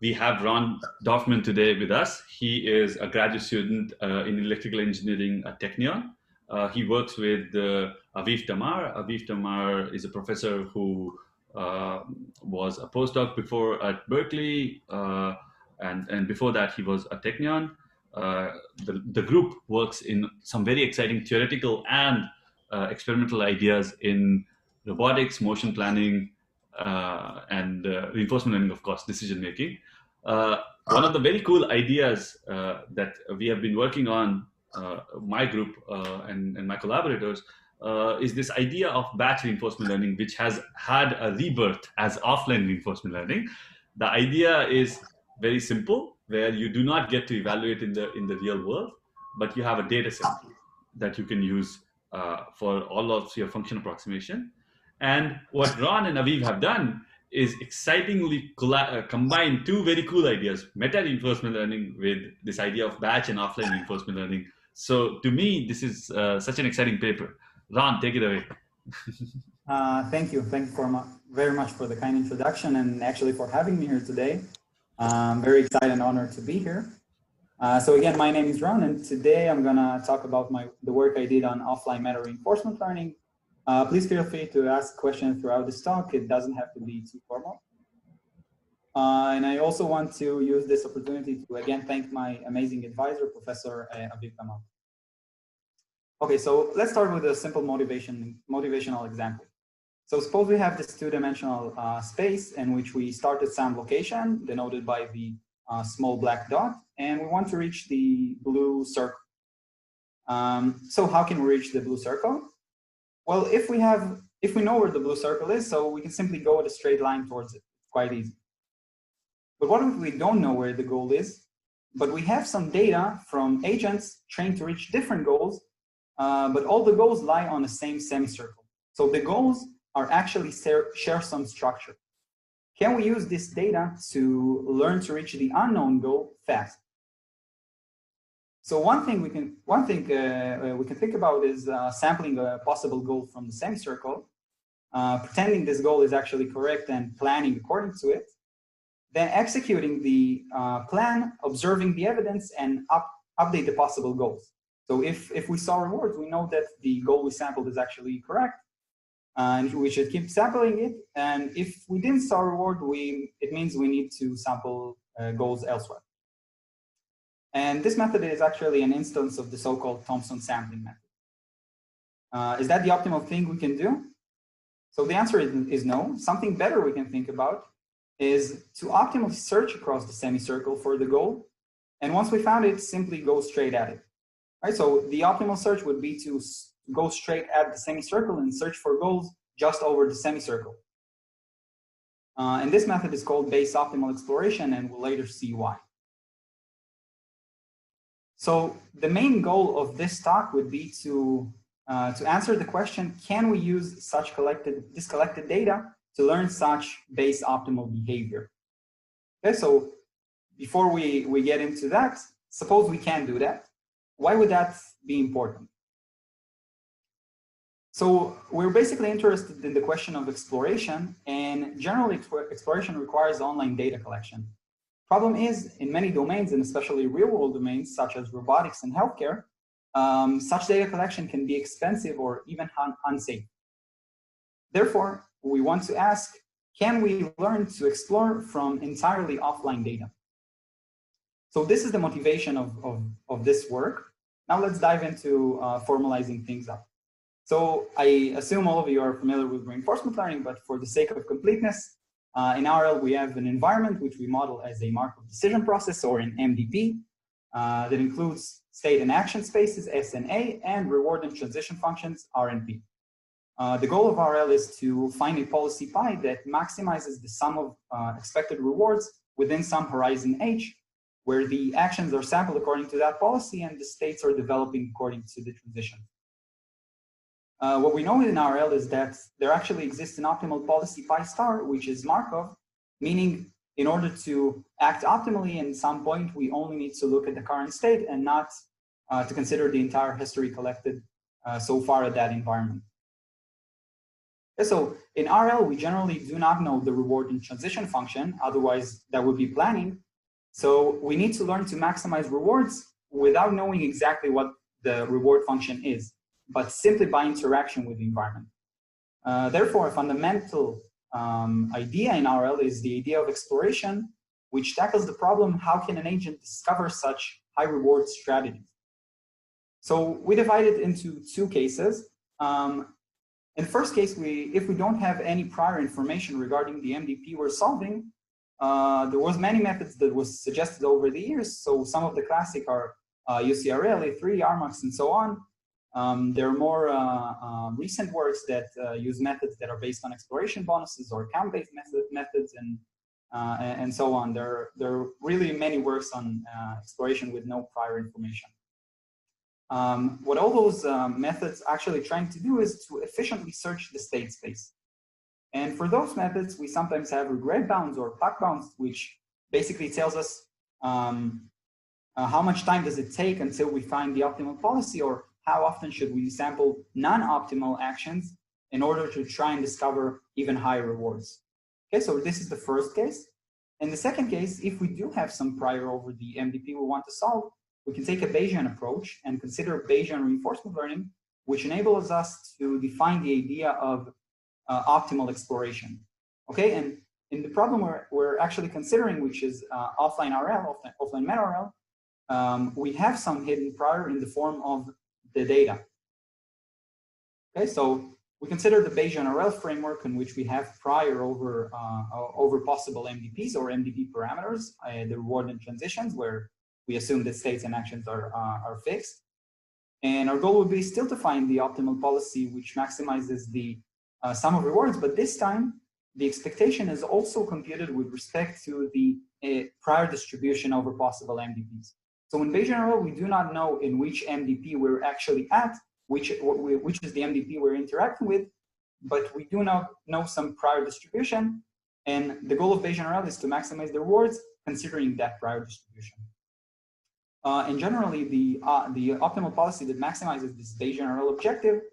We have Ron Dorfman today with us. He is a graduate student in electrical engineering at Technion. He works with Aviv Tamar. Aviv Tamar is a professor who was a postdoc before at Berkeley, and before that he was at Technion. The group works in some very exciting theoretical and experimental ideas in robotics, motion planning, and reinforcement learning, of course, decision making. One of the very cool ideas that we have been working on, my group and my collaborators, is this idea of batch reinforcement learning, which has had a rebirth as offline reinforcement learning. The idea is very simple, where you do not get to evaluate in the real world, but you have a data set that you can use for all of your function approximation. And what Ron and Aviv have done is excitingly combine two very cool ideas: meta reinforcement learning with this idea of batch and offline reinforcement learning. So to me, this is such an exciting paper. Ron, take it away. Thank you. Thank you very much for the kind introduction and actually for having me here today. I'm very excited and honored to be here. So again, my name is Ron, and today I'm going to talk about the work I did on offline meta reinforcement learning. Please feel free to ask questions throughout this talk. It doesn't have to be too formal. And I also want to use this opportunity to again thank my amazing advisor, Professor Aviv Tamar. Okay, so let's start with a simple motivational example. So suppose we have this two-dimensional space in which we start at some location denoted by the small black dot, and we want to reach the blue circle. So how can we reach the blue circle? Well, if we know where the blue circle is, so we can simply go at a straight line towards it. It's quite easy. But what if we don't know where the goal is, but we have some data from agents trained to reach different goals, but all the goals lie on the same semicircle. So the goals are actually share some structure. Can we use this data to learn to reach the unknown goal fast? So one thing we can think about is sampling a possible goal from the semicircle, pretending this goal is actually correct and planning according to it, then executing the plan, observing the evidence, and update the possible goals. So if we saw rewards, we know that the goal we sampled is actually correct, and we should keep sampling it. And if we didn't saw reward, it means we need to sample goals elsewhere. And this method is actually an instance of the so-called Thompson sampling method. Is that the optimal thing we can do? So the answer is no. Something better we can think about is to optimally search across the semicircle for the goal. And once we found it, simply go straight at it. Right? So the optimal search would be to go straight at the semicircle and search for goals just over the semicircle. And this method is called Bayes optimal exploration, and we'll later see why. So the main goal of this talk would be to answer the question, can we use this collected data to learn such Bayes optimal behavior? Okay, so before we get into that, suppose we can do that. Why would that be important? So we're basically interested in the question of exploration, and generally exploration requires online data collection. Problem is, in many domains, and especially real-world domains such as robotics and healthcare, such data collection can be expensive or even unsafe. Therefore, we want to ask, can we learn to explore from entirely offline data? So this is the motivation of this work. Now let's dive into formalizing things up. So I assume all of you are familiar with reinforcement learning, but for the sake of completeness, in RL, we have an environment which we model as a Markov decision process, or an MDP, that includes state and action spaces, S and A, and reward and transition functions, R and P. The goal of RL is to find a policy pi that maximizes the sum of expected rewards within some horizon H, where the actions are sampled according to that policy and the states are developing according to the transition. What we know in RL is that there actually exists an optimal policy pi star, which is Markov, meaning in order to act optimally in some point, we only need to look at the current state and not to consider the entire history collected so far at that environment. So in RL, we generally do not know the reward and transition function, otherwise that would be planning. So we need to learn to maximize rewards without knowing exactly what the reward function is, but simply by interaction with the environment. Therefore, a fundamental idea in RL is the idea of exploration, which tackles the problem, how can an agent discover such high reward strategies? So we divide it into two cases. In the first case, if we don't have any prior information regarding the MDP we're solving, there was many methods that was suggested over the years. So some of the classic are UCRL, A3, RMAX, and so on. There are more recent works that use methods that are based on exploration bonuses or count-based methods and so on. There are really many works on exploration with no prior information. What all those methods actually trying to do is to efficiently search the state space. And for those methods, we sometimes have regret bounds or PAC bounds, which basically tells us how much time does it take until we find the optimal policy, or how often should we sample non-optimal actions in order to try and discover even higher rewards. Okay, so this is the first case. In the second case, if we do have some prior over the MDP we want to solve, we can take a Bayesian approach and consider Bayesian reinforcement learning, which enables us to define the idea of optimal exploration. Okay, and in the problem we're actually considering, which is offline RL, offline meta RL, we have some hidden prior in the form of the data. Okay, so we consider the Bayesian RL framework in which we have prior over possible MDPs or MDP parameters, the reward and transitions, where we assume that states and actions are fixed. And our goal would be still to find the optimal policy which maximizes the sum of rewards, but this time the expectation is also computed with respect to the prior distribution over possible MDPs. So in Bayesian RL, we do not know in which MDP we're actually at, which is the MDP we're interacting with, but we do not know some prior distribution. And the goal of Bayesian RL is to maximize the rewards considering that prior distribution. And generally, the optimal policy that maximizes this Bayesian RL objective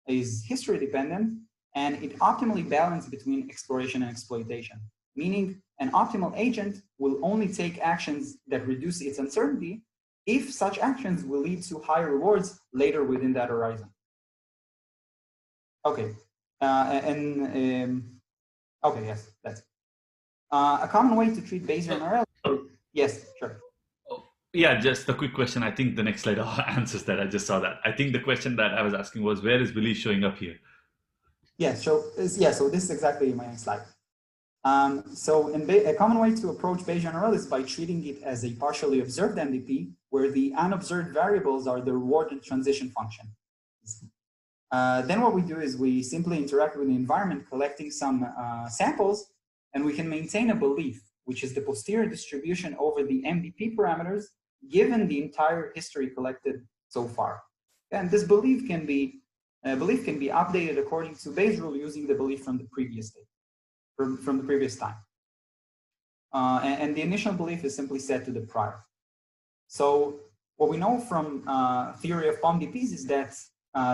is history dependent, and it optimally balances between exploration and exploitation, meaning an optimal agent will only take actions that reduce its uncertainty if such actions will lead to higher rewards later within that horizon. Okay, okay, yes, that's it. A common way to treat Bayesian RL. Yes, sure. Yeah, just a quick question. I think the next slide answers that. I just saw that. I think the question that I was asking was, where is Billy showing up here? Yeah, so this is exactly my next slide. So a common way to approach Bayesian RL is by treating it as a partially observed MDP, where the unobserved variables are the reward and transition function. Then what we do is we simply interact with the environment, collecting some samples, and we can maintain a belief, which is the posterior distribution over the MDP parameters, given the entire history collected so far. And this belief can be updated according to Bayes' rule using the belief from the previous state, from the previous time. And the initial belief is simply set to the prior. So what we know from theory of POMDPs is that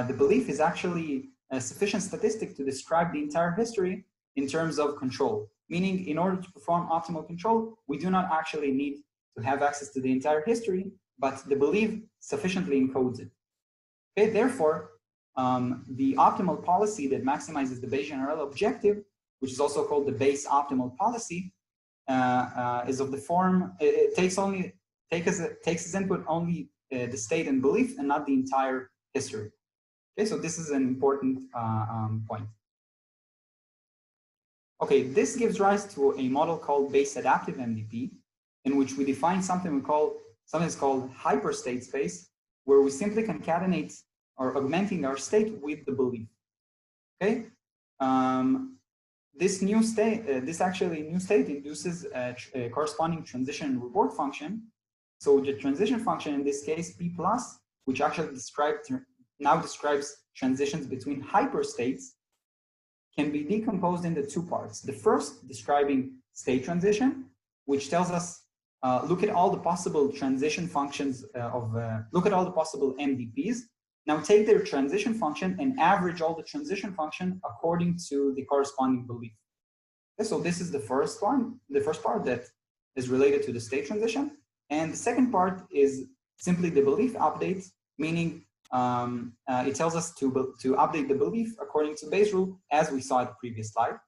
the belief is actually a sufficient statistic to describe the entire history in terms of control. Meaning, in order to perform optimal control, we do not actually need to have access to the entire history, but the belief sufficiently encodes it. Okay, therefore, the optimal policy that maximizes the Bayesian RL objective, which is also called the Bayes optimal policy, is of the form, it takes as input only the state and belief and not the entire history. Okay, so this is an important point. Okay, this gives rise to a model called Bayes Adaptive MDP, in which we define something that's called hyperstate space, where we simply concatenate or augmenting our state with the belief. Okay, this new state induces a corresponding transition and reward function. So the transition function in this case, P plus, which actually now describes transitions between hyperstates, can be decomposed into two parts. The first describing state transition, which tells us, look at all the possible transition functions look at all the possible MDPs Now take their transition function and average all the transition function according to the corresponding belief. Okay, so this is the first part that is related to the state transition. And the second part is simply the belief update, meaning it tells us to update the belief according to Bayes' rule, as we saw at the previous slide.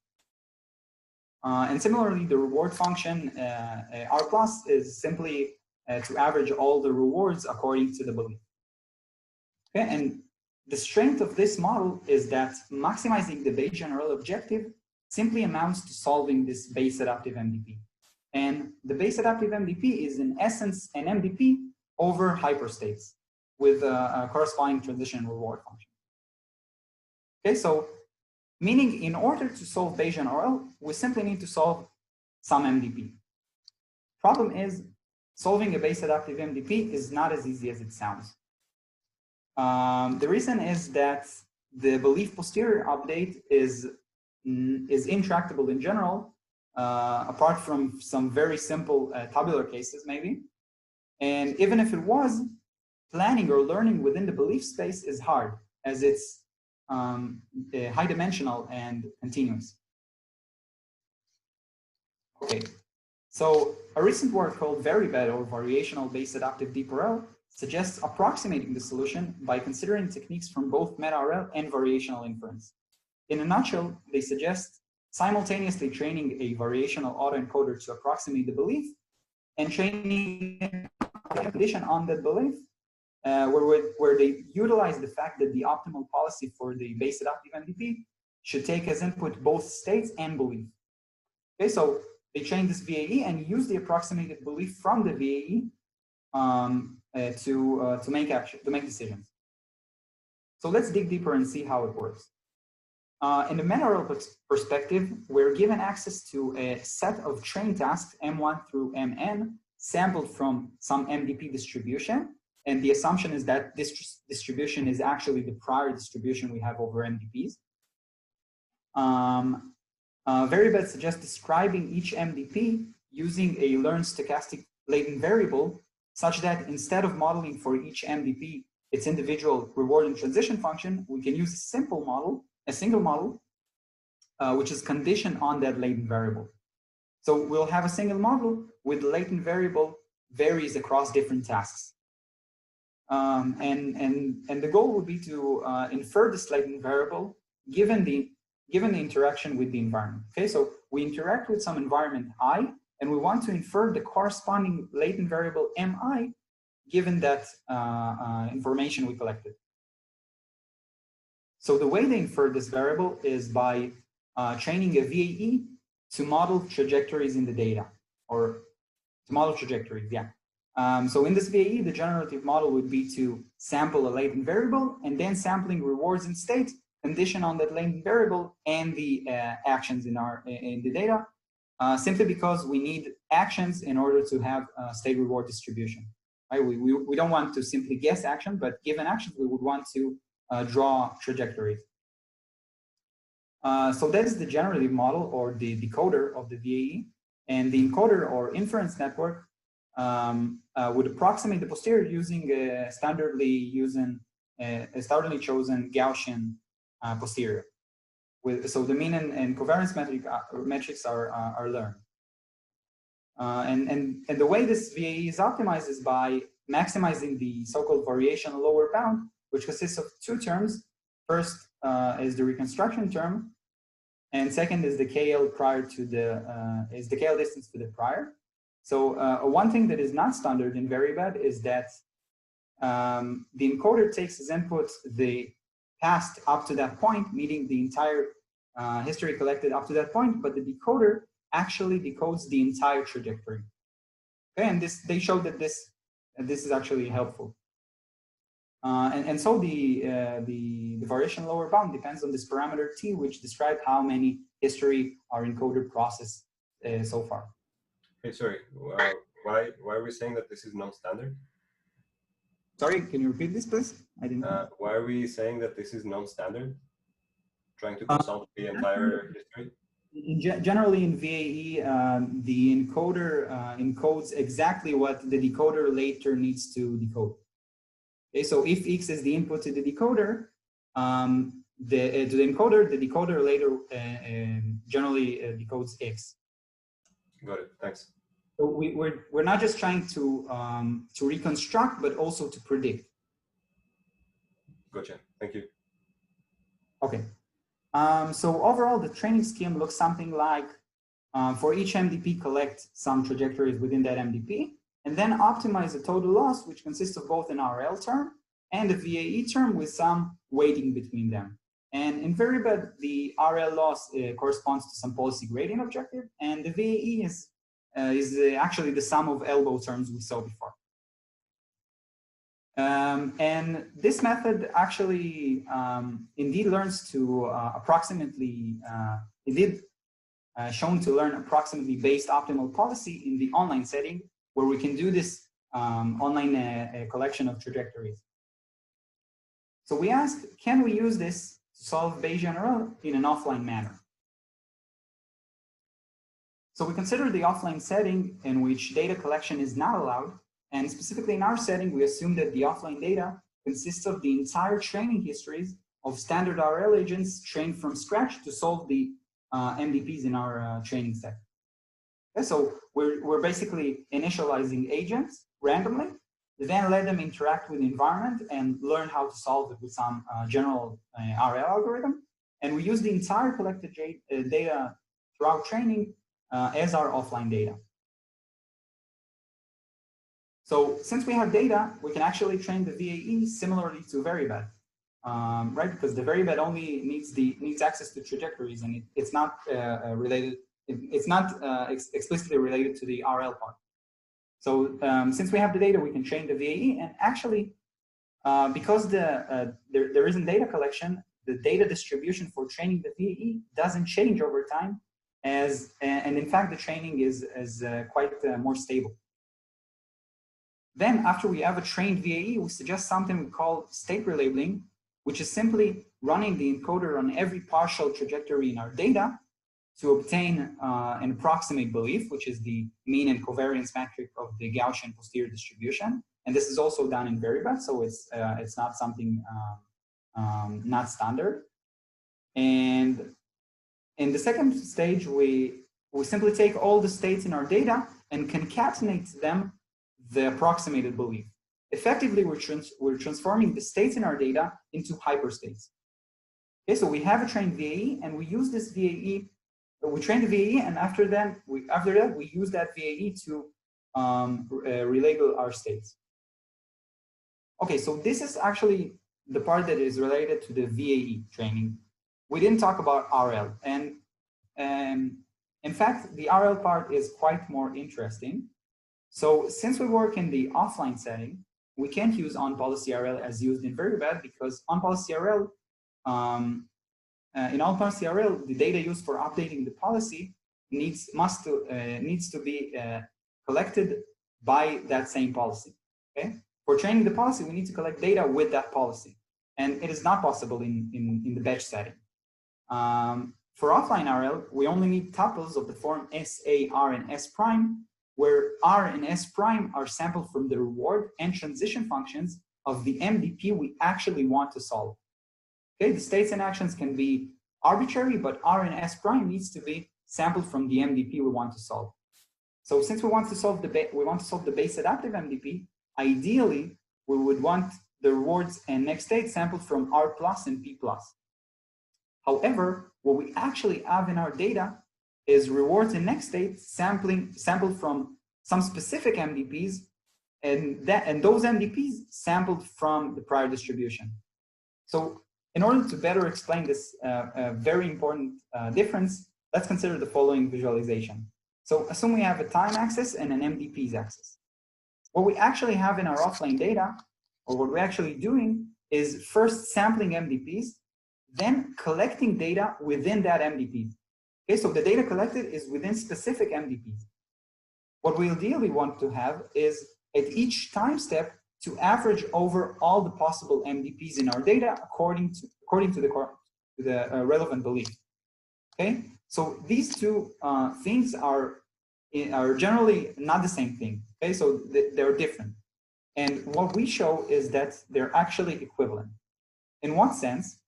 And similarly, the reward function, R plus, is simply to average all the rewards according to the belief. Okay, and the strength of this model is that maximizing the Bayesian RL objective simply amounts to solving this Bayes adaptive MDP. And the Bayes adaptive MDP is in essence an MDP over hyperstates with a corresponding transition and reward function. Okay, so meaning in order to solve Bayesian RL, we simply need to solve some MDP. Problem is, solving a Bayes adaptive MDP is not as easy as it sounds. The reason is that the belief posterior update is intractable in general, apart from some very simple tabular cases maybe. And even if it was, planning or learning within the belief space is hard, as it's high dimensional and continuous. Okay, so a recent work called VaryBad, or Variational Bayes Adaptive Deep RL, suggests approximating the solution by considering techniques from both meta-RL and variational inference. In a nutshell, they suggest simultaneously training a variational autoencoder to approximate the belief and training a condition on that belief where they utilize the fact that the optimal policy for the Bayes adaptive MDP should take as input both states and belief. Okay, so they train this VAE and use the approximated belief from the VAE to make decisions. So let's dig deeper and see how it works. In the meta-RL perspective, we're given access to a set of train tasks, M1 through Mn, sampled from some MDP distribution. And the assumption is that this distribution is actually the prior distribution we have over MDPs. VaryBad suggests describing each MDP using a learned stochastic latent variable, such that instead of modeling for each MDP its individual reward and transition function, we can use a single model, which is conditioned on that latent variable. So we'll have a single model with the latent variable varies across different tasks. And the goal would be to infer this latent variable given the interaction with the environment. Okay, so we interact with some environment I, and we want to infer the corresponding latent variable Mi given that information we collected. So the way they infer this variable is by training a VAE to model trajectories in the data, or to model trajectories, yeah. So in this VAE, the generative model would be to sample a latent variable and then sampling rewards in state, condition on that latent variable and the actions in the data, simply because we need actions in order to have a state reward distribution. Right? We don't want to simply guess action, but given actions, we would want to draw trajectories. So that is the generative model, or the decoder of the VAE, and the encoder or inference network would approximate the posterior using a standardly chosen Gaussian posterior. So the mean and covariance metrics are learned. And the way this VAE is optimized is by maximizing the so-called variation lower bound, which consists of two terms. First is the reconstruction term, and second is the KL prior to the KL distance to the prior. So one thing that is not standard in VaryBad is that the encoder takes as input the past up to that point, meaning the entire history collected up to that point, but the decoder actually decodes the entire trajectory. Okay, and they showed that this is actually helpful. And so the variation lower bound depends on this parameter T, which describes how many history are encoded processed so far. Hey, sorry, why are we saying that this is non-standard? Sorry, can you repeat this, please? I didn't. Why are we saying that this is non-standard? Trying to consult the entire history? Generally in VAE, the encoder encodes exactly what the decoder later needs to decode. Okay, so if X is the input to the decoder, the decoder later generally decodes X. Got it. Thanks. So we're not just trying to reconstruct, but also to predict. Gotcha. Thank you. Okay. So overall, the training scheme looks something like for each MDP, collect some trajectories within that MDP, and then optimize the total loss, which consists of both an RL term and a VAE term with some weighting between them. And in Veribed, the RL loss corresponds to some policy gradient objective, and the VAE is actually the sum of elbow terms we saw before. And this method actually indeed learns to approximately, shown to learn approximately based optimal policy in the online setting, where we can do this online collection of trajectories. So we asked, can we use this to solve Bayesian RL in an offline manner? So we consider the offline setting in which data collection is not allowed. And specifically in our setting, we assume that the offline data consists of the entire training histories of standard RL agents trained from scratch to solve the MDPs in our training set. Okay, so we're basically initializing agents randomly, then let them interact with the environment and learn how to solve it with some general RL algorithm. And we use the entire collected data throughout training as our offline data. So since we have data, we can actually train the VAE similarly to Veribed, right? Because the Veribed only needs access to trajectories, and it's not related. It's not explicitly related to the RL part. So since we have the data, we can train the VAE, and actually, because there isn't data collection, the data distribution for training the VAE doesn't change over time, and in fact, the training is quite more stable. Then after we have a trained VAE, we suggest something we call state relabeling, which is simply running the encoder on every partial trajectory in our data to obtain an approximate belief, which is the mean and covariance metric of the Gaussian posterior distribution. And this is also done in Veribed, so it's not something not standard. And in the second stage, we simply take all the states in our data and concatenate them the approximated belief. Effectively, we're transforming the states in our data into hyperstates. Okay, so we have a trained VAE, and we use this VAE. We train the VAE, and after that, we use that VAE to relabel our states. Okay, so this is actually the part that is related to the VAE training. We didn't talk about RL, and in fact, the RL part is quite more interesting. So since we work in the offline setting, we can't use on-policy RL as used in Veribed, because on-policy RL, in on-policy RL, the data used for updating the policy needs to be collected by that same policy. Okay, for training the policy, we need to collect data with that policy, and it is not possible in the batch setting. For offline RL, we only need tuples of the form S, A, R, and S prime, where R and S prime are sampled from the reward and transition functions of the MDP we actually want to solve. Okay, the states and actions can be arbitrary, but R and S prime needs to be sampled from the MDP we want to solve. So since we want to solve the base adaptive MDP, ideally we would want the rewards and next state sampled from R plus and P plus. However, what we actually have in our data is rewards and next state sampled from some specific MDPs, and those MDPs sampled from the prior distribution. So in order to better explain this very important difference, let's consider the following visualization. So assume we have a time axis and an MDPs axis. What we actually have in our offline data, or what we're actually doing, is first sampling MDPs, then collecting data within that MDP. Okay, so the data collected is within specific MDPs. What we ideally want to have is at each time step to average over all the possible MDPs in our data according to the relevant belief. Okay, so these two things are generally not the same thing. Okay, so they're different. And what we show is that they're actually equivalent. In what sense?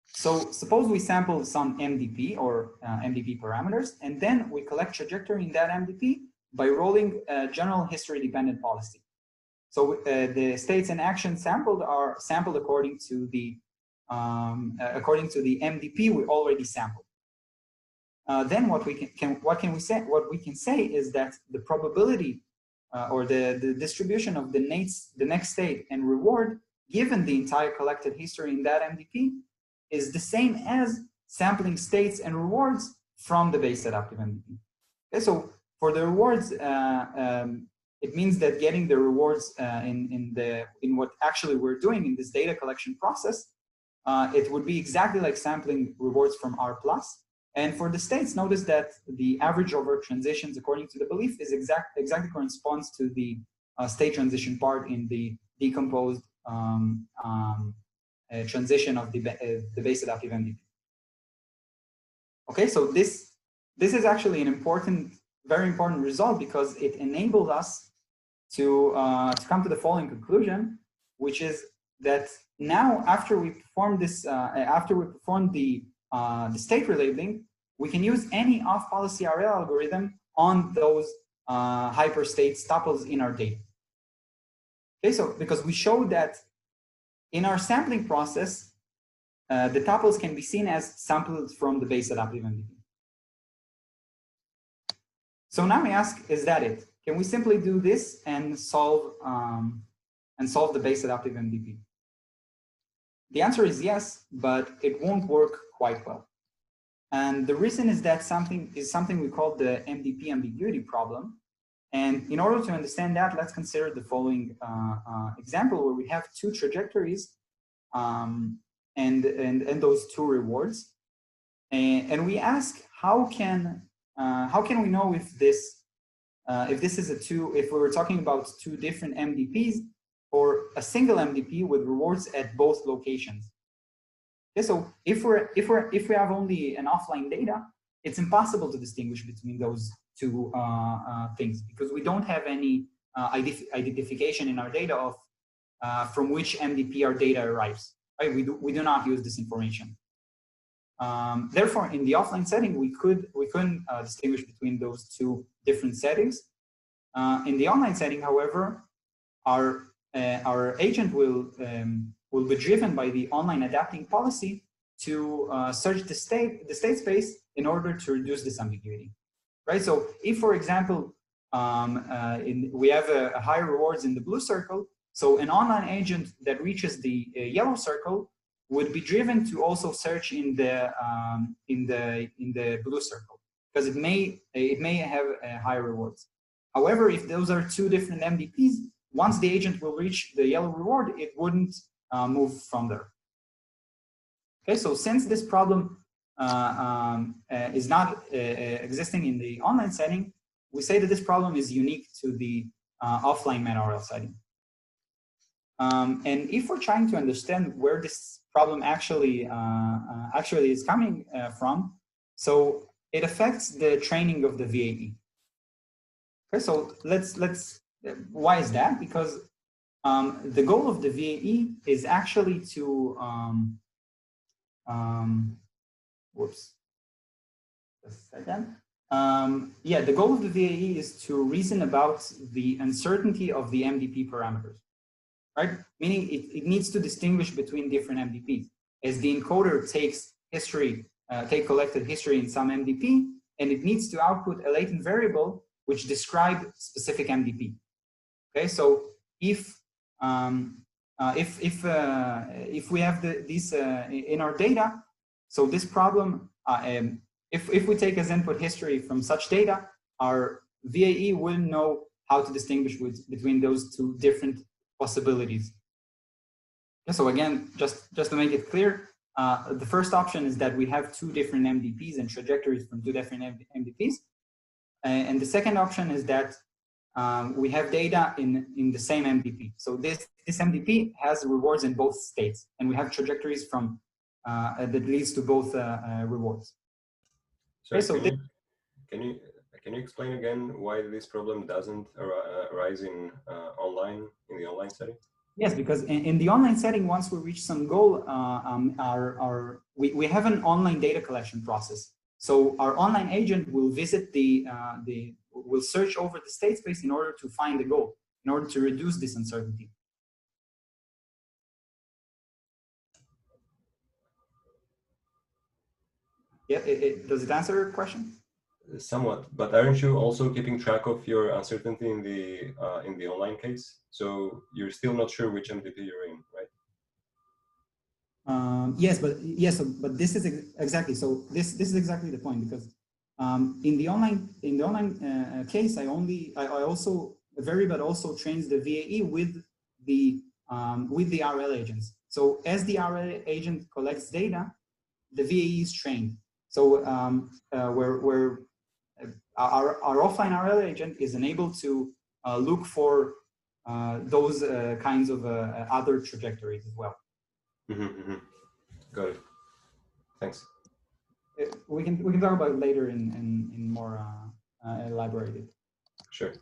So suppose we sample some MDP or MDP parameters, and then we collect trajectory in that MDP by rolling a general history dependent policy. So the states and actions sampled are sampled according to the MDP we already sampled. Then what we can say is that the probability or the distribution of the next state and reward given the entire collected history in that MDP is the same as sampling states and rewards from the Bayes adaptive MDP. Okay, so for the rewards, it means that getting the rewards in what actually we're doing in this data collection process, it would be exactly like sampling rewards from R+. And for the states, notice that the average over transitions according to the belief is exactly corresponds to the state transition part in the decomposed transition of the Bayes adaptive MDP. Okay, so this is actually an very important result because it enabled us to come to the following conclusion, which is that now after we perform this, the state relabeling, we can use any off-policy RL algorithm on those hyperstates tuples in our data. Okay, so because we showed that in our sampling process, the tuples can be seen as sampled from the Bayes adaptive MDP. So now we ask, is that it? Can we simply do this and solve the Bayes adaptive MDP? The answer is yes, but it won't work quite well. And the reason is that something we call the MDP ambiguity problem. And in order to understand that, let's consider the following example where we have two trajectories and those two rewards. And we ask, how can we know if this is if we were talking about two different MDPs or a single MDP with rewards at both locations? Okay, so if we have only an offline data, it's impossible to distinguish between those two things because we don't have any identification in our data of from which MDP our data arrives. Right? We do not use this information. Therefore, in the offline setting, we couldn't distinguish between those two different settings. In the online setting, however, our agent will be driven by the online adapting policy to search the state space in order to reduce this ambiguity, right? So if, for example, we have a higher rewards in the blue circle, so an online agent that reaches the yellow circle would be driven to also search in the blue circle because it may have higher rewards. However, if those are two different MDPs, once the agent will reach the yellow reward, it wouldn't move from there. Okay, so since this problem is not existing in the online setting, we say that this problem is unique to the offline MedRL setting. And if we're trying to understand where this problem actually is coming from, so it affects the training of the VAE. Okay, so why is that? Because the goal of the VAE is actually to whoops, just a second. Yeah, the goal of the VAE is to reason about the uncertainty of the MDP parameters, right? Meaning it needs to distinguish between different MDPs. As the encoder takes collected history in some MDP, and it needs to output a latent variable which describe specific MDP. Okay, so if we have these in our data, so this problem, if we take as input history from such data, our VAE will know how to distinguish between those two different possibilities. Okay, so again, just to make it clear, the first option is that we have two different MDPs and trajectories from two different MDPs. And the second option is that we have data in the same MDP. So this MDP has rewards in both states, and we have trajectories from that leads to both rewards. So okay, so can you Can you explain again why this problem doesn't arise in the online setting? Yes, because in the online setting, once we reach some goal, we have an online data collection process. So our online agent will visit will search over the state space in order to find the goal, in order to reduce this uncertainty. Yeah, does it answer your question? Somewhat, but aren't you also keeping track of your uncertainty in the online case? So you're still not sure which MDP you're in, right? Yes, but this is exactly so. This is exactly the point, because in the online case, I also vary, but also trains the VAE with the RL agents. So as the RL agent collects data, the VAE is trained. So where our offline RL agent is enabled to look for those kinds of other trajectories as well. Got it. Thanks. We can talk about it later in more elaborated. Sure.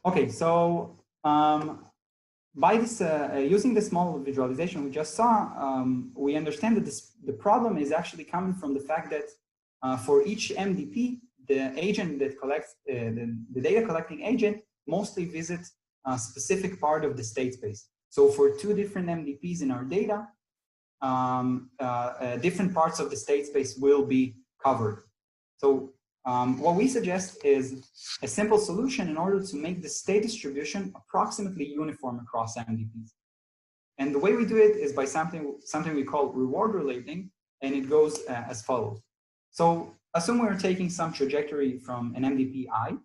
Okay, so by this using the small visualization we just saw, we understand that the problem is actually coming from the fact that for each MDP, the agent that collects the data collecting agent mostly visits a specific part of the state space. So for two different MDPs in our data, different parts of the state space will be covered. So what we suggest is a simple solution in order to make the state distribution approximately uniform across MDPs. And the way we do it is by something we call reward relating, and it goes as follows. So assume we're taking some trajectory from an MDP I,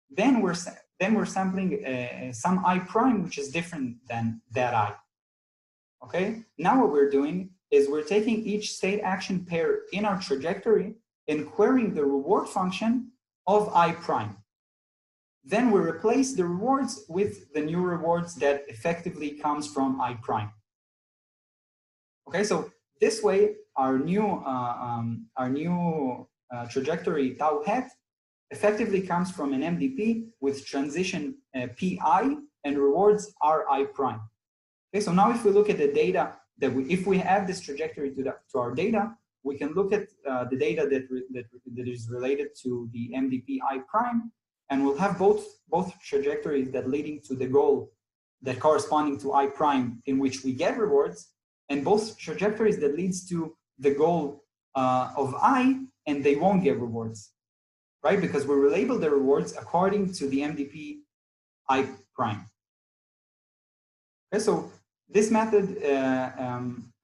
then we're sampling some I prime which is different than that I. Okay, now what we're doing is we're taking each state action pair in our trajectory and querying the reward function of I prime. Then we replace the rewards with the new rewards that effectively comes from I prime. Okay, so this way our new trajectory tau hat effectively comes from an MDP with transition PI and rewards RI prime. Okay, so now if we look at the data that if we add this trajectory to our data, we can look at the data that is related to the MDP I prime, and we'll have both trajectories that leading to the goal that corresponding to I prime in which we get rewards, and both trajectories that leads to the goal of I and they won't get rewards, right? Because we relabel the rewards according to the MDP I prime. Okay, so this method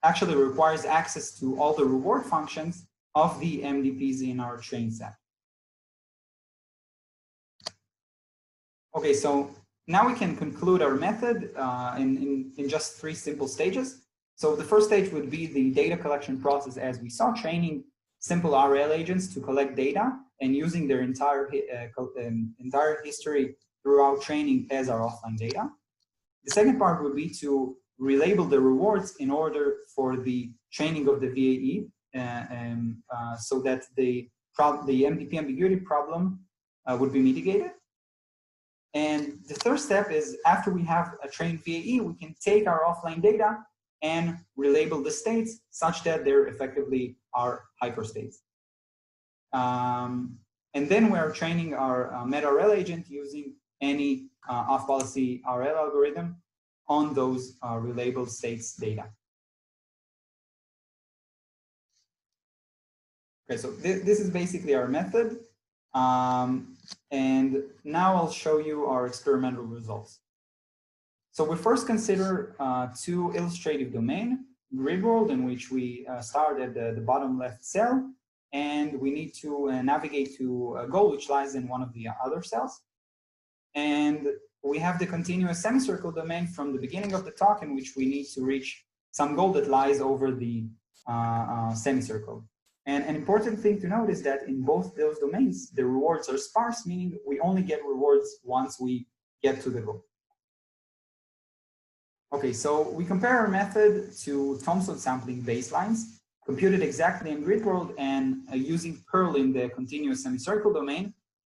actually requires access to all the reward functions of the MDPs in our train set. Okay, so now we can conclude our method in just 3 simple stages. So the first stage would be the data collection process, as we saw, training simple RL agents to collect data and using their entire history throughout training as our offline data. The second part would be to relabel the rewards in order for the training of the VAE, so that the MDP ambiguity problem would be mitigated. And the third step is, after we have a trained VAE, we can take our offline data and relabel the states such that they're effectively our hyperstates. And then we are training our meta-RL agent using any off-policy RL algorithm on those relabeled states data. Okay, so this is basically our method. And now I'll show you our experimental results. So we first consider 2 illustrative domains, grid world, in which we start at the bottom left cell, and we need to navigate to a goal which lies in one of the other cells. And we have the continuous semicircle domain from the beginning of the talk, in which we need to reach some goal that lies over the semicircle. And an important thing to note is that in both those domains, the rewards are sparse, meaning we only get rewards once we get to the goal. Okay, so we compare our method to Thomson sampling baselines. computed exactly in grid world and using Perl in the continuous semicircle domain,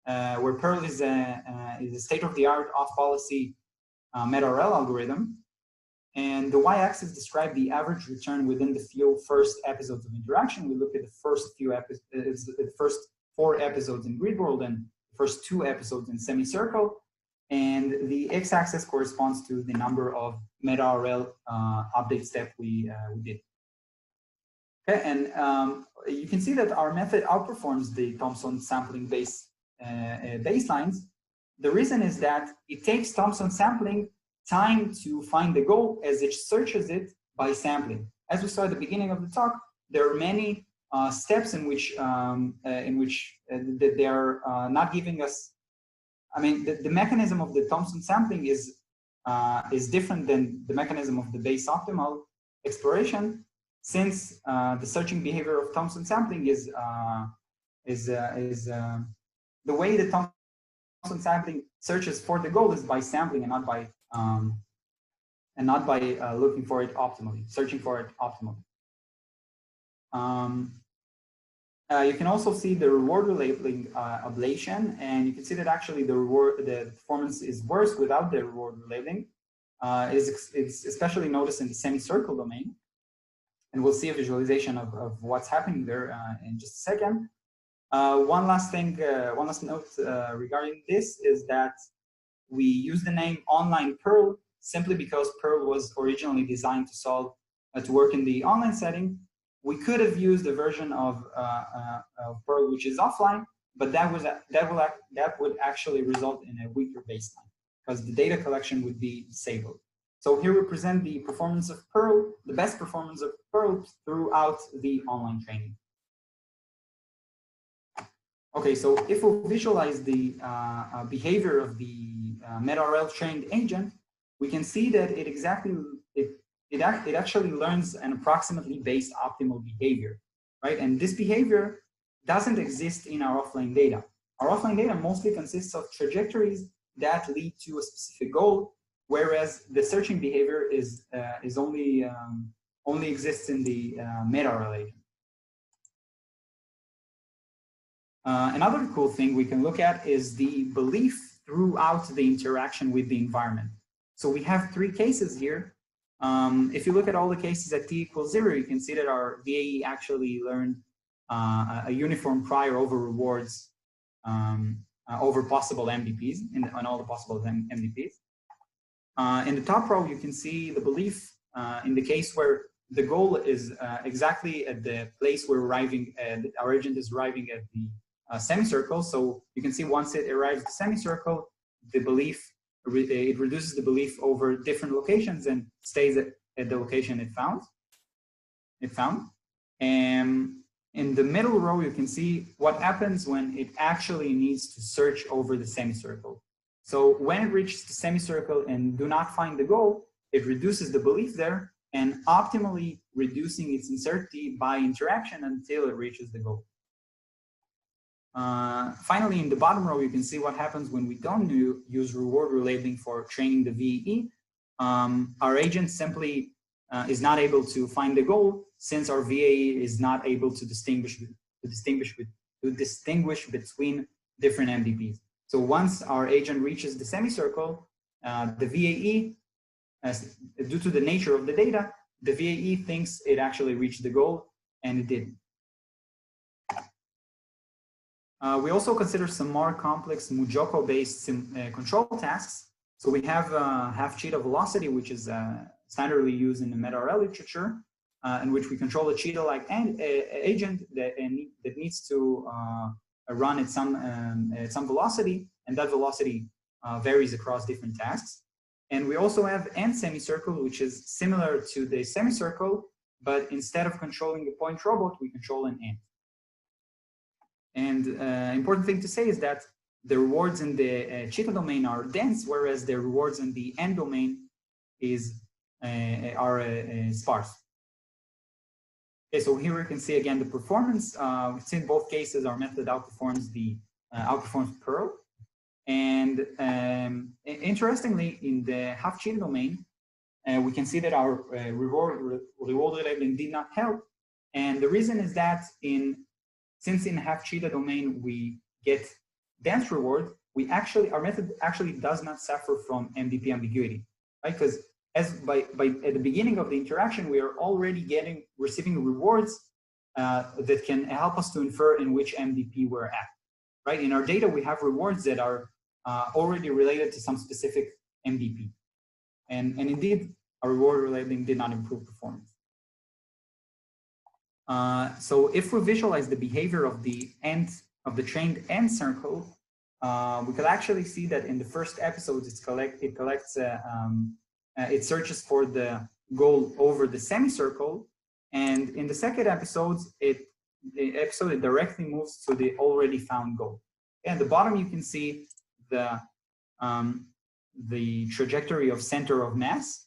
where Perl is a state-of-the-art off-policy MedRL algorithm. And the y-axis describes the average return within the few first episodes of interaction. We look at the first few episodes, the first 4 episodes in grid world and the first 2 episodes in semicircle. And the x-axis corresponds to the number of MedRL update step we did. Okay, and you can see that our method outperforms the Thompson sampling baselines. The reason is that it takes Thompson sampling time to find the goal as it searches it by sampling. As we saw at the beginning of the talk, there are many steps in which that they are not giving us. I mean, the mechanism of the Thompson sampling is different than the mechanism of the base optimal exploration, since the searching behavior of Thompson sampling is the way the Thompson sampling searches for the goal is by sampling and not by looking for it optimally, searching for it optimally. You can also see the reward relabeling ablation, and you can see that actually the performance is worse without the reward relabeling. It's especially noticed in the semicircle domain, and we'll see a visualization of what's happening there in just a second. One last note regarding this is that we use the name online Perl simply because Perl was originally designed to work in the online setting. We could have used a version of Perl which is offline, but that would actually result in a weaker baseline because the data collection would be disabled. So here we present the performance of Perl, the best performance of Perl throughout the online training. Okay, so if we visualize the behavior of the MedRL trained agent, we can see that it actually learns an approximately based optimal behavior, right? And this behavior doesn't exist in our offline data. Our offline data mostly consists of trajectories that lead to a specific goal, whereas the searching behavior is only exists in the MedRL agent. Another cool thing we can look at is the belief throughout the interaction with the environment. So we have 3 cases here. If you look at all the cases at t equals 0, you can see that our VAE actually learned a uniform prior over rewards over possible MDPs on all the possible MDPs. In the top row, you can see the belief in the case where the goal is exactly at the place we're arriving at, our agent is arriving at the semicircle. So you can see once it arrives at the semicircle, the belief, it reduces the belief over different locations and stays at the location it found. And in the middle row, you can see what happens when it actually needs to search over the semicircle. So when it reaches the semicircle and do not find the goal, it reduces the belief there and optimally reducing its uncertainty by interaction until it reaches the goal. Finally, in the bottom row, you can see what happens when we don't use reward relabeling for training the VAE. Our agent simply is not able to find the goal since our VAE is not able to distinguish between different MDPs. So once our agent reaches the semicircle, the VAE, due to the nature of the data, the VAE thinks it actually reached the goal, and it didn't. We also consider some more complex Mujoko-based control tasks. So we have half-cheetah velocity, which is standardly used in the MedRL literature, in which we control a cheetah-like agent that needs to run at some velocity, and that velocity varies across different tasks. And we also have end semicircle, which is similar to the semicircle, but instead of controlling the point robot, we control an end. And important thing to say is that the rewards in the cheetah domain are dense, whereas the rewards in the end domain are sparse. Okay, so here we can see again the performance. In both cases, our method outperforms Perl. And interestingly, in the half-cheetah domain, we can see that our reward relabeling did not help. And the reason is that since in half cheetah domain we get dense reward, our method actually does not suffer from MDP ambiguity, right? Because at the beginning of the interaction, we are already receiving rewards that can help us to infer in which MDP we're at, right? In our data, we have rewards that are already related to some specific MDP. And indeed, our reward relating did not improve performance. So if we visualize the behavior of the trained end circle, we could actually see that in the first episodes, it searches for the goal over the semicircle, and in the second episodes, it directly moves to the already found goal. And at the bottom, you can see the trajectory of center of mass.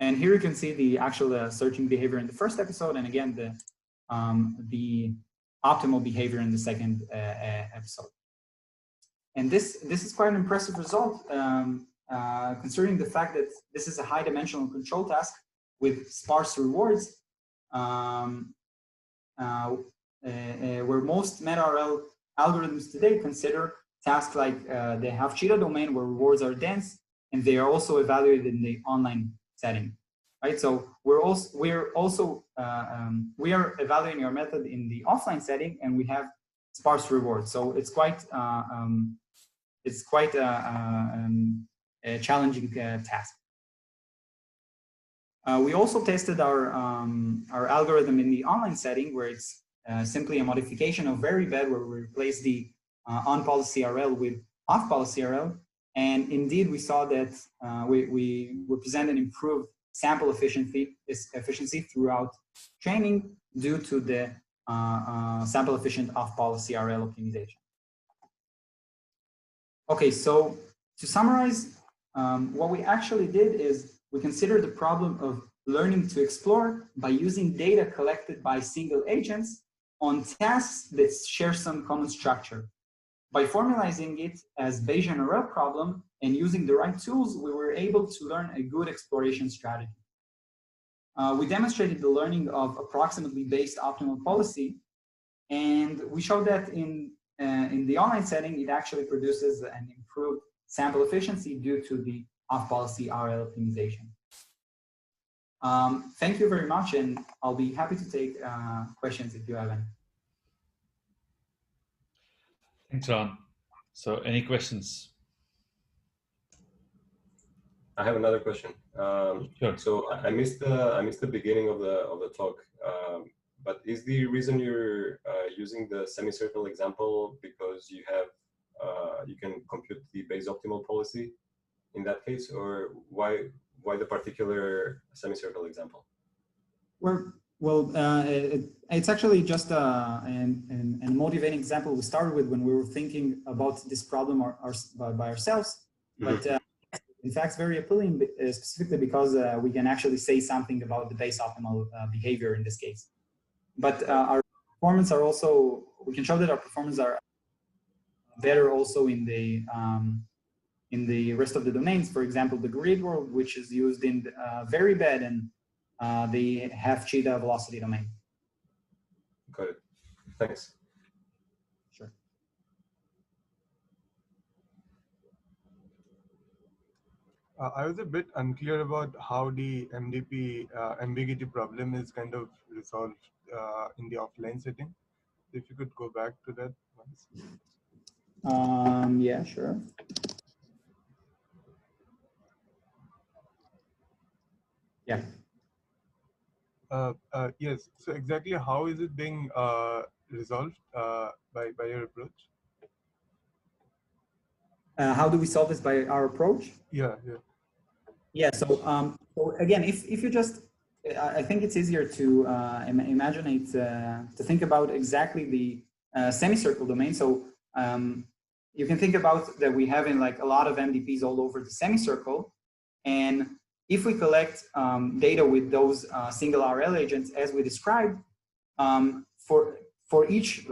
And here you can see the actual searching behavior in the first episode, and again, the optimal behavior in the second episode. And this is quite an impressive result, considering the fact that this is a high dimensional control task with sparse rewards, where most MetaRL algorithms today consider tasks like the half cheetah domain where rewards are dense, and they are also evaluated in the online setting, right? So we are evaluating our method in the offline setting, and we have sparse rewards. So it's quite a challenging task. We also tested our algorithm in the online setting, where it's simply a modification of very bad, where we replace the on-policy RL with off-policy RL. And indeed, we saw that we present an improved sample efficiency throughout training due to the sample efficient off-policy RL optimization. Okay, so to summarize, what we actually did is we considered the problem of learning to explore by using data collected by single agents on tasks that share some common structure. By formalizing it as Bayesian RL problem and using the right tools, we were able to learn a good exploration strategy. We demonstrated the learning of approximately based optimal policy, and we showed that in the online setting, it actually produces an improved sample efficiency due to the off-policy RL optimization. Thank you very much, and I'll be happy to take questions if you have any. Thanks, Ron. So, any questions? I have another question. Sure. So I missed the beginning of the talk. But is the reason you're using the semicircle example because you can compute the base optimal policy in that case, or why the particular semicircle example? It's actually just a motivating example we started with when we were thinking about this problem by ourselves. But in fact, it's very appealing, specifically because we can actually say something about the base optimal behavior in this case. But our performance are also, we can show that our performance are better also in the rest of the domains. For example, the grid world, which is used in very bad and the half cheetah velocity domain. Got it. Thanks. Sure. I was a bit unclear about how the MDP ambiguity problem is kind of resolved in the offline setting. If you could go back to that once. Yeah, sure. Yeah. Yes. So exactly how is it being resolved by your approach? How do we solve this by our approach? Yeah. So again, if you just, I think it's easier to imagine it, to think about exactly the semicircle domain. So you can think about that we have in like a lot of MDPs all over the semicircle, and if we collect data with those single RL agents as we described, for each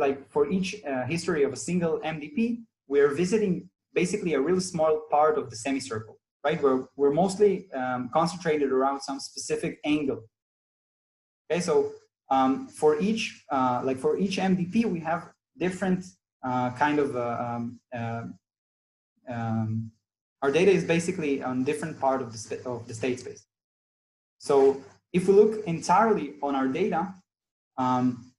history of a single MDP, we're visiting basically a really small part of the semicircle, right? We're mostly concentrated around some specific angle. Okay, so for each MDP, we have different kind of our data is basically on different part of the state space. So if we look entirely on our data,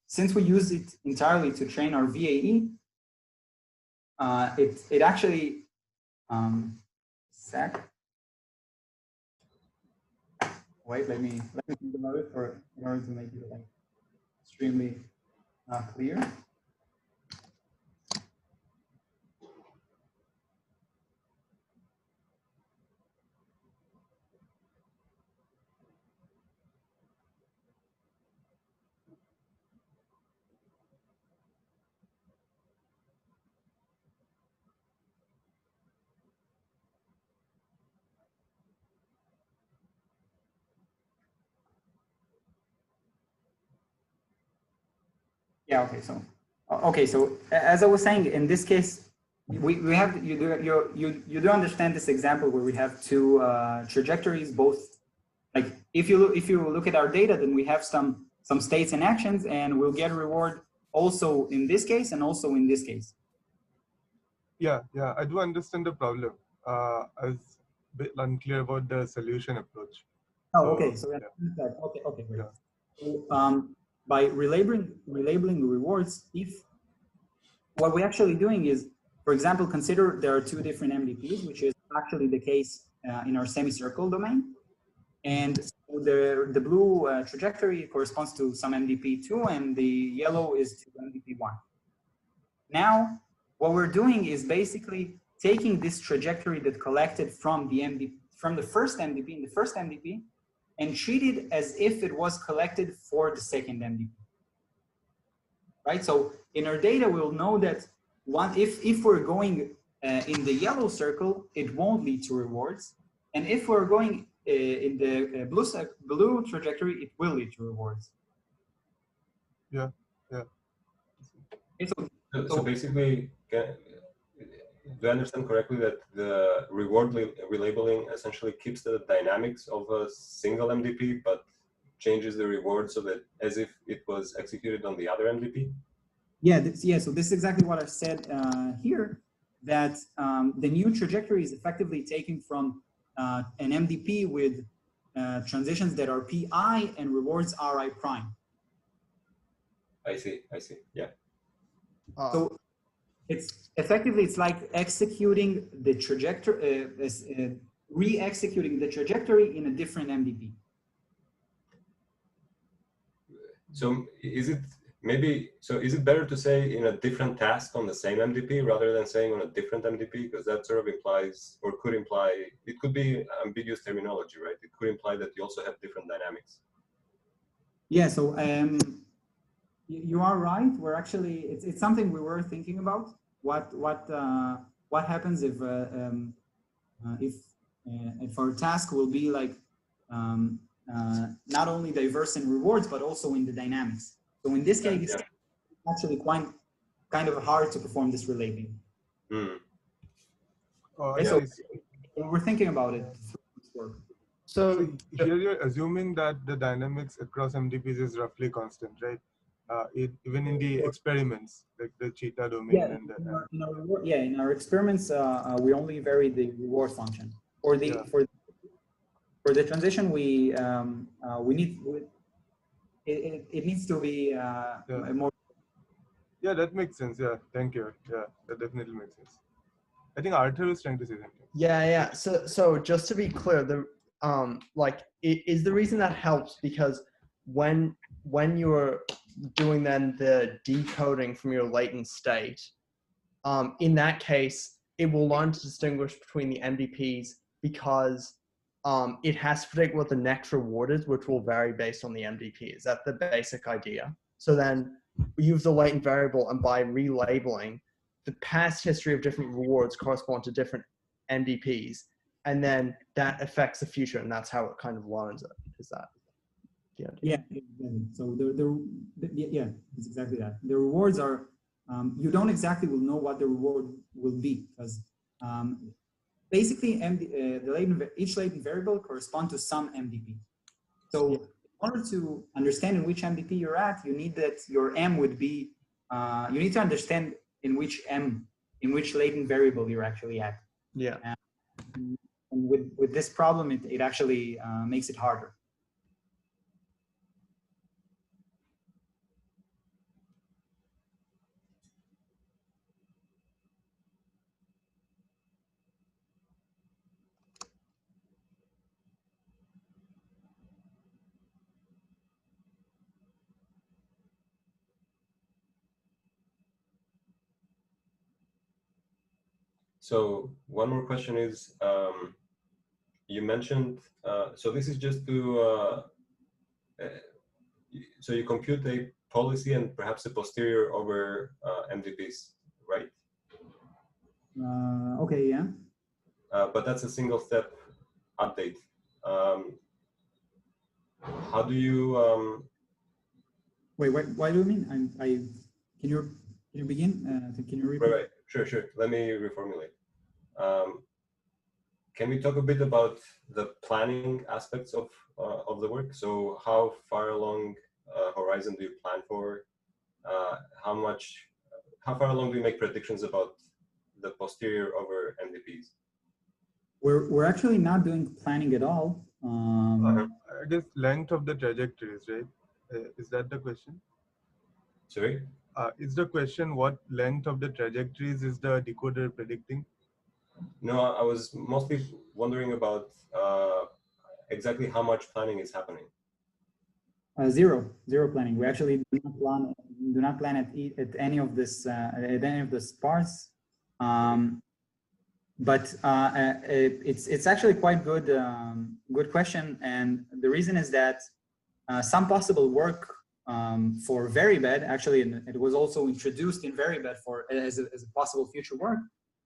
since we use it entirely to train our VAE, it actually wait, let me think about it in order to make it like extremely clear. Yeah. Okay. So as I was saying, in this case, we have you do understand this example where we have two trajectories. Both, like if you look at our data, then we have some states and actions, and we'll get a reward also in this case and also in this case. Yeah, I do understand the problem. I was a bit unclear about the solution approach. Oh, okay. So yeah. Okay, great. Yeah. So, by relabeling the rewards, if what we're actually doing is, for example, consider there are two different MDPs, which is actually the case in our semicircle domain. And so the blue trajectory corresponds to some MDP2, and the yellow is to MDP1. Now, what we're doing is basically taking this trajectory that collected from the first MDP in the first MDP and treat it as if it was collected for the second MDP. Right? So in our data, we'll know that if we're going in the yellow circle, it won't lead to rewards. And if we're going in the blue trajectory, it will lead to rewards. Yeah. So basically, do I understand correctly that the reward relabeling essentially keeps the dynamics of a single MDP, but changes the reward so that as if it was executed on the other MDP? Yeah, so this is exactly what I said here, that the new trajectory is effectively taken from an MDP with transitions that are PI and rewards RI prime. I see, yeah. So it's effectively, it's like executing the trajectory, re-executing the trajectory in a different MDP. So is it better to say in a different task on the same MDP rather than saying on a different MDP? Because that sort of implies, or could imply, it could be ambiguous terminology, right? It could imply that you also have different dynamics. Yeah, so you are right. We're actually, it's something we were thinking about. What happens if our task will be like not only diverse in rewards but also in the dynamics. So in this case, it's actually kind of hard to perform this relabeling. Okay, so we're thinking about it through this work. So here you're assuming that the dynamics across MDPs is roughly constant, right? Even in the experiments, like the cheetah domain. Yeah, and in our experiments, we only vary the reward function. For the transition, it needs to be more. Yeah, that makes sense. Yeah, thank you. Yeah, that definitely makes sense. I think Arthur was trying to say something. Yeah. So just to be clear, is the reason that helps because when you're doing then the decoding from your latent state, in that case, it will learn to distinguish between the MDPs because it has to predict what the next reward is, which will vary based on the MDP. Is that the basic idea? So then we use the latent variable, and by relabeling, the past history of different rewards correspond to different MDPs, and then that affects the future, and that's how it kind of learns it. Is that the idea? Yeah. So it's exactly that. The rewards are you don't exactly will know what the reward will be because basically each latent variable corresponds to some MDP. So order to understand in which MDP you're at, you need that your M would be, you need to understand in which latent variable you're actually at. Yeah. And with this problem, it actually makes it harder. So one more question is, you mentioned, so this is just to, so you compute a policy and perhaps a posterior over MDPs, right? Okay, yeah. But that's a single step update. How do you, Wait, why do you mean? Can you begin? Can you repeat? right, sure. Let me reformulate. Can we talk a bit about the planning aspects of the work? So how far along horizon do you plan for? How far along do you make predictions about the posterior over MDPs? We're actually not doing planning at all. I guess length of the trajectories, right? Is that the question? Sorry? Is the question what length of the trajectories is the decoder predicting? No, I was mostly wondering about exactly how much planning is happening. Zero planning. We actually do not plan at any of this at any of this parts. But it's actually quite good question, and the reason is that some possible work for very bad, actually, and it was also introduced in very bad as a possible future work,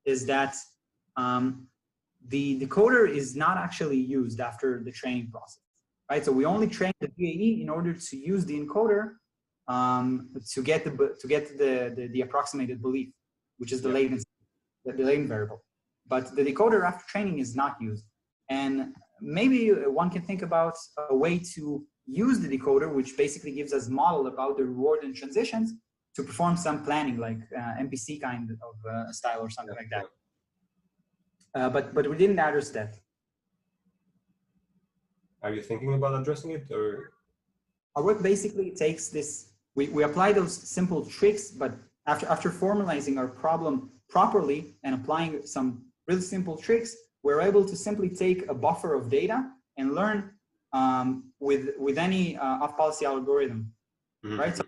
is that the decoder is not actually used after the training process, right? So we only train the VAE in order to use the encoder to get the approximated belief, which is the latency, the latent variable. But the decoder after training is not used. And maybe one can think about a way to use the decoder, which basically gives us model about the reward and transitions to perform some planning, like MPC kind of style or something like that. But we didn't address that. Are you thinking about addressing it, or? Our work basically takes this, we apply those simple tricks, but after formalizing our problem properly and applying some really simple tricks, we're able to simply take a buffer of data and learn with any off-policy algorithm, right? So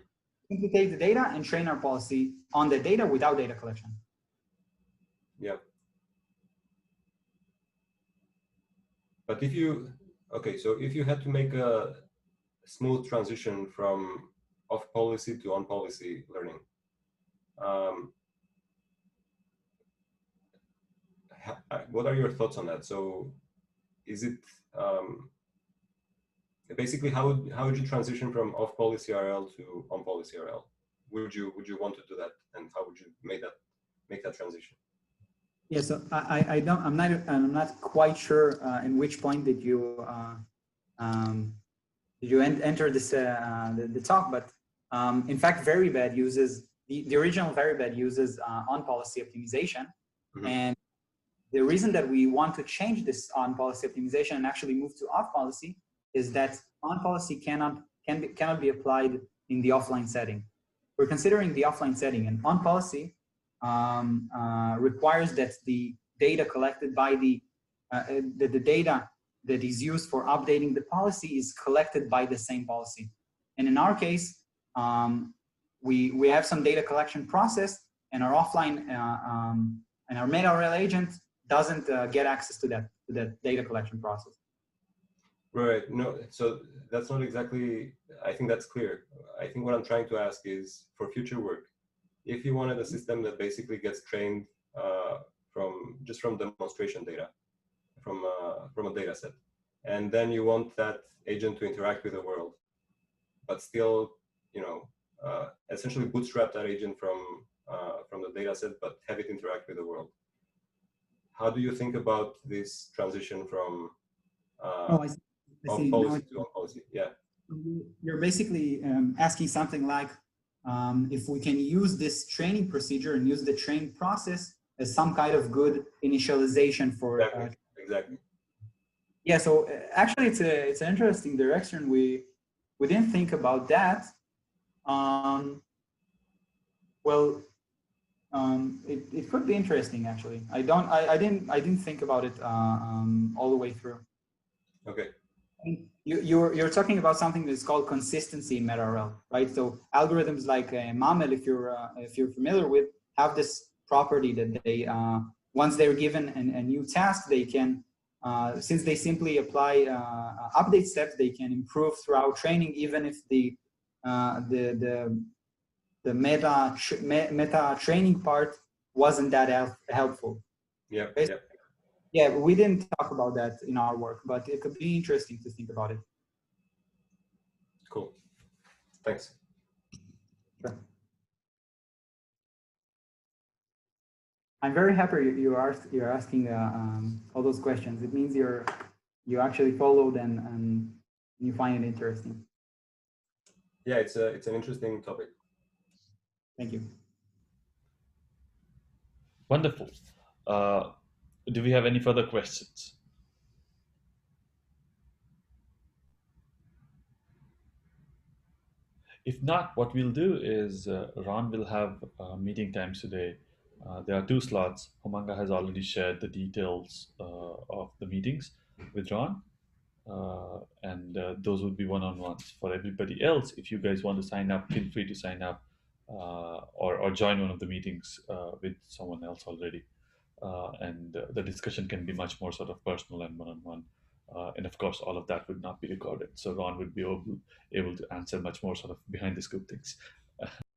simply take the data and train our policy on the data without data collection. Yeah. But if you, okay, so if you had to make a smooth transition from off-policy to on-policy learning, what are your thoughts on that? So is it, basically, how would you transition from off-policy RL to on-policy RL? Would you want to do that, and how would you make that transition? Yeah, so I'm not quite sure in which point did you enter this the talk, but in fact, very bad uses the original very bad uses on-policy optimization, and the reason that we want to change this on-policy optimization and actually move to off-policy is that on-policy cannot be applied in the offline setting. We're considering the offline setting, and on-policy requires that the data collected by the data that is used for updating the policy is collected by the same policy. And in our case, we have some data collection process, and our offline and our meta RL agent doesn't get access to that data collection process. Right. No, so that's not exactly, I think that's clear. I think what I'm trying to ask is, for future work, if you wanted a system that basically gets trained from demonstration data, from a data set, and then you want that agent to interact with the world, but still, essentially bootstrap that agent from the data set, but have it interact with the world. How do you think about this transition from off-policy to on-policy? Yeah. you're basically asking something like if we can use this training procedure and use the training process as some kind of good initialization for exactly. Yeah, so actually it's an interesting direction. We didn't think about that. Well, it could be interesting actually. I didn't think about it all the way through. Okay. You're talking about something that's called consistency in MetaRL, right? So algorithms like MAML, if you're familiar with, have this property that they once they're given a new task, they can since they simply apply update steps, they can improve throughout training, even if the meta training part wasn't that helpful. Yeah. Right? Yeah. Yeah, we didn't talk about that in our work, but it could be interesting to think about it. Cool. Thanks. Sure. I'm very happy you're asking all those questions. It means you actually followed and you find it interesting. Yeah, it's an interesting topic. Thank you. Wonderful. Do we have any further questions? If not, what we'll do is Ron will have meeting times today. There are 2 slots. Homanga has already shared the details of the meetings with Ron, and those would be one-on-ones. For everybody else, if you guys want to sign up, feel free to sign up or join one of the meetings with someone else already. And the discussion can be much more sort of personal and one-on-one. And of course, all of that would not be recorded. So Ron would be able to answer much more sort of behind the scoop things.